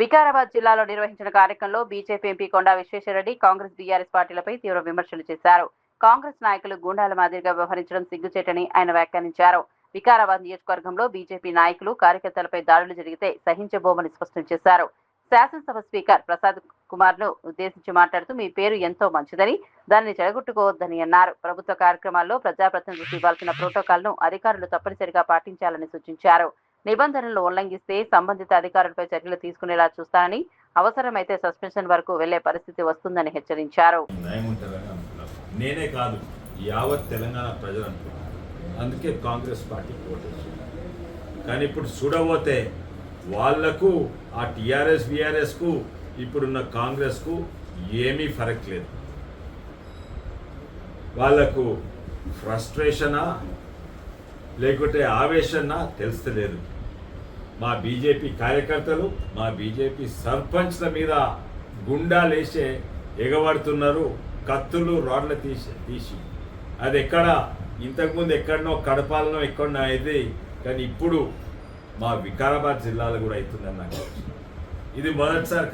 వికారాబాద్ జిల్లాలో నిర్వహించిన కార్యక్రమంలో బీజేపీ ఎంపీ కొండా విశ్వేశ్వరరెడ్డి కాంగ్రెస్ బీఆర్ఎస్ పార్టీలపై తీవ్ర విమర్శలు చేశారు. కాంగ్రెస్ నాయకులు గూండాల మాదిరిగా వ్యవహరించడం సిగ్గుచేటని ఆయన వ్యాఖ్యానించారు. వికారాబాద్ నియోజకవర్గంలో బీజేపీ నాయకులు కార్యకర్తలపై దాడులు జరిగితే సహించబోమని స్పష్టం చేశారు. శాసనసభ స్పీకర్ ప్రసాద్ కుమార్ ను ఉద్దేశించి మాట్లాడుతూ మీ పేరు ఎంతో మంచిదని, దానిని చెడగొట్టుకోవద్దని అన్నారు. ప్రభుత్వ కార్యక్రమాల్లో ప్రజాప్రతినిధులకు ఇవ్వాల్సిన ప్రోటోకాల్ ను అధికారులు తప్పనిసరిగా పాటించాలని సూచించారు. నిబంధనలు ఉల్లంఘిస్తే సంబంధిత అధికారులపై చర్యలు తీసుకునేలా చూస్తానని, అవసరమైతే సస్పెన్షన్ వరకు వెళ్లే పరిస్థితి వస్తుందని హెచ్చరించారు. నేనే కాదు, యావత్ తెలంగాణ ప్రజలు అనుకున్నారు. అందుకే కాంగ్రెస్ పార్టీ ఓటేసింది. కానీ ఇప్పుడు చూడబోతే వాళ్లకు ఆ టీఆర్ఎస్ బీఆర్ఎస్కు ఇప్పుడున్న కాంగ్రెస్కు ఏమీ ఫరక్ లేదు. వాళ్లకు ఫ్రస్ట్రేషనా లేకుంటే ఆవేశనా తెలుస్తలేదు. మా బీజేపీ కార్యకర్తలు, మా బీజేపీ సర్పంచ్ల మీద గుండాలేసే ఎగబడుతున్నారు, కత్తులు రాడ్లు తీసి అది ఎక్కడ ఇంతకుముందు ఎక్కడనో కడపాలనో ఎక్కడనో అయింది, కానీ ఇప్పుడు మా వికారాబాద్ జిల్లాలో కూడా అవుతుందని నాకు ఇది మొదటిసారి.